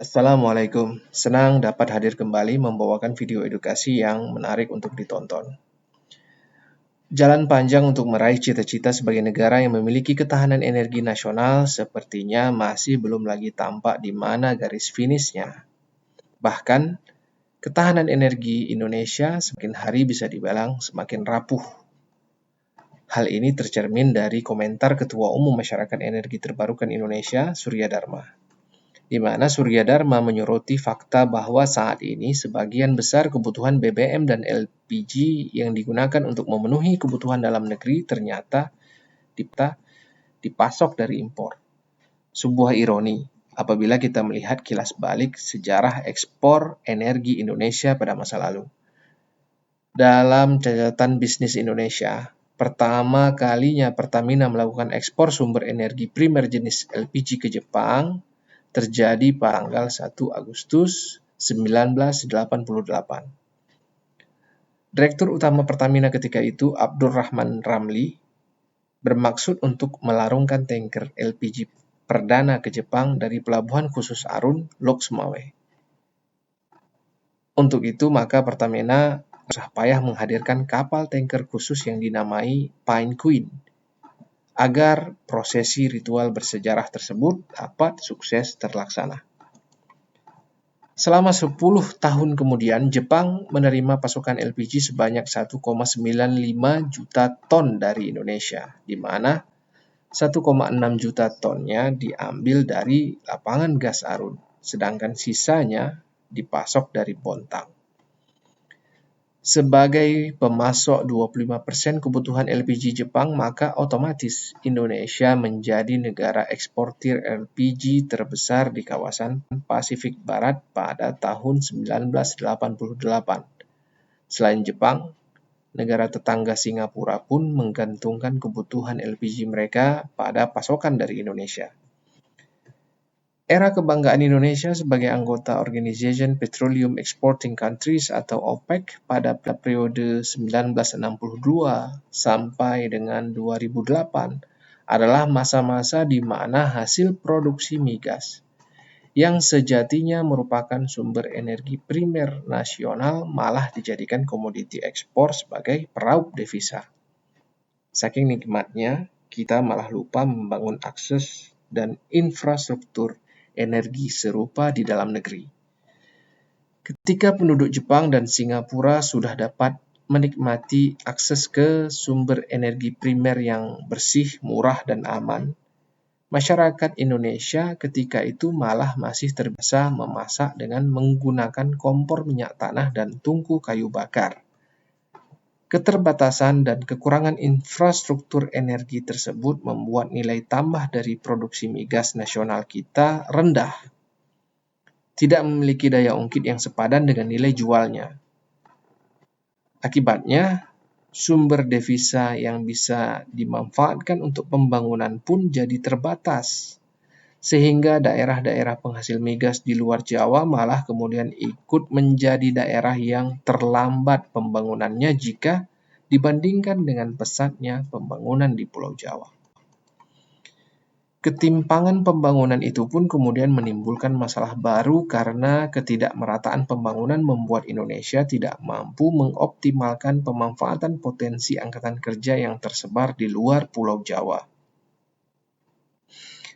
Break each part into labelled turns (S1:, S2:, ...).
S1: Assalamualaikum, senang dapat hadir kembali membawakan video edukasi yang menarik untuk ditonton. Jalan panjang untuk meraih cita-cita sebagai negara yang memiliki ketahanan energi nasional sepertinya masih belum lagi tampak di mana garis finishnya. Bahkan, ketahanan energi Indonesia semakin hari bisa dibilang semakin rapuh. Hal ini tercermin dari komentar Ketua Umum Masyarakat Energi Terbarukan Indonesia, Surya Dharma, di mana Surya Dharma menyoroti fakta bahwa saat ini sebagian besar kebutuhan BBM dan LPG yang digunakan untuk memenuhi kebutuhan dalam negeri ternyata dipasok dari impor. Sebuah ironi apabila kita melihat kilas balik sejarah ekspor energi Indonesia pada masa lalu. Dalam catatan bisnis Indonesia, pertama kalinya Pertamina melakukan ekspor sumber energi primer jenis LPG ke Jepang terjadi pada tanggal 1 Agustus 1988. Direktur Utama Pertamina ketika itu, Abdurrahman Ramli, bermaksud untuk melarungkan tanker LPG perdana ke Jepang dari Pelabuhan Khusus Arun, Lok Sumawe. Untuk itu, maka Pertamina susah payah menghadirkan kapal tanker khusus yang dinamai Pine Queen, agar prosesi ritual bersejarah tersebut dapat sukses terlaksana. Selama 10 tahun kemudian, Jepang menerima pasokan LPG sebanyak 1,95 juta ton dari Indonesia, di mana 1,6 juta tonnya diambil dari lapangan gas Arun, sedangkan sisanya dipasok dari Bontang. Sebagai pemasok 25% kebutuhan LPG Jepang, maka otomatis Indonesia menjadi negara eksportir LPG terbesar di kawasan Pasifik Barat pada tahun 1988. Selain Jepang, negara tetangga Singapura pun menggantungkan kebutuhan LPG mereka pada pasokan dari Indonesia. Era kebanggaan Indonesia sebagai anggota Organization Petroleum Exporting Countries atau OPEC pada periode 1962 sampai dengan 2008 adalah masa-masa di mana hasil produksi migas yang sejatinya merupakan sumber energi primer nasional malah dijadikan komoditi ekspor sebagai peraup devisa. Saking nikmatnya, kita malah lupa membangun akses dan infrastruktur energi serupa di dalam negeri. Ketika penduduk Jepang dan Singapura sudah dapat menikmati akses ke sumber energi primer yang bersih, murah, dan aman, masyarakat Indonesia ketika itu malah masih terbiasa memasak dengan menggunakan kompor minyak tanah dan tungku kayu bakar. Keterbatasan dan kekurangan infrastruktur energi tersebut membuat nilai tambah dari produksi migas nasional kita rendah, tidak memiliki daya ungkit yang sepadan dengan nilai jualnya. Akibatnya, sumber devisa yang bisa dimanfaatkan untuk pembangunan pun jadi terbatas, sehingga daerah-daerah penghasil migas di luar Jawa malah kemudian ikut menjadi daerah yang terlambat pembangunannya jika dibandingkan dengan pesatnya pembangunan di Pulau Jawa. Ketimpangan pembangunan itu pun kemudian menimbulkan masalah baru karena ketidakmerataan pembangunan membuat Indonesia tidak mampu mengoptimalkan pemanfaatan potensi angkatan kerja yang tersebar di luar Pulau Jawa.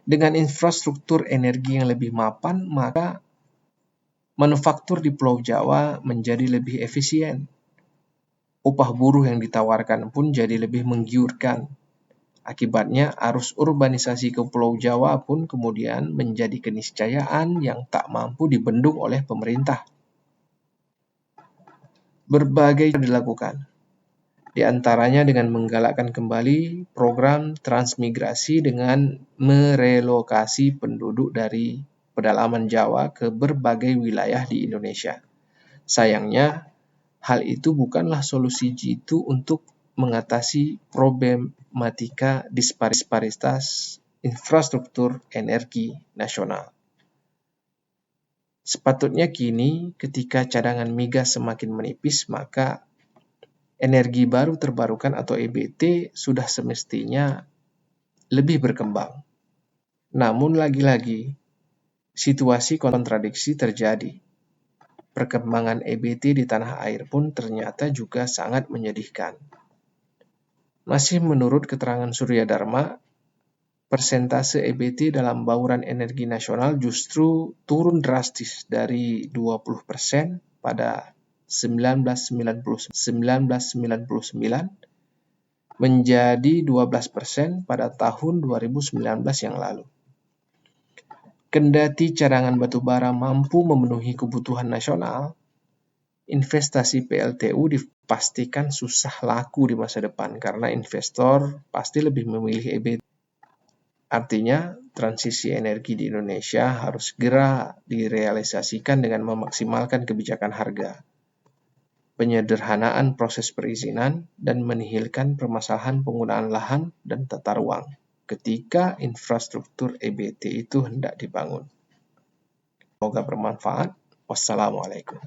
S1: Dengan infrastruktur energi yang lebih mapan, maka manufaktur di Pulau Jawa menjadi lebih efisien. Upah buruh yang ditawarkan pun jadi lebih menggiurkan. Akibatnya, arus urbanisasi ke Pulau Jawa pun kemudian menjadi keniscayaan yang tak mampu dibendung oleh pemerintah. Berbagai cara dilakukan, di antaranya dengan menggalakkan kembali program transmigrasi dengan merelokasi penduduk dari pedalaman Jawa ke berbagai wilayah di Indonesia. Sayangnya, hal itu bukanlah solusi jitu untuk mengatasi problematika disparitas infrastruktur energi nasional. Sepatutnya kini ketika cadangan migas semakin menipis, maka energi baru terbarukan atau EBT sudah semestinya lebih berkembang. Namun lagi-lagi, situasi kontradiksi terjadi. Perkembangan EBT di tanah air pun ternyata juga sangat menyedihkan. Masih menurut keterangan Surya Dharma, persentase EBT dalam bauran energi nasional justru turun drastis dari 20% pada 1999 menjadi 12% pada tahun 2019 yang lalu. Kendati cadangan batubara mampu memenuhi kebutuhan nasional, investasi PLTU dipastikan susah laku di masa depan karena investor pasti lebih memilih EBT. Artinya, transisi energi di Indonesia harus segera direalisasikan dengan memaksimalkan kebijakan harga, penyederhanaan proses perizinan, dan menihilkan permasalahan penggunaan lahan dan tata ruang ketika infrastruktur EBT itu hendak dibangun. Semoga bermanfaat. Wassalamualaikum.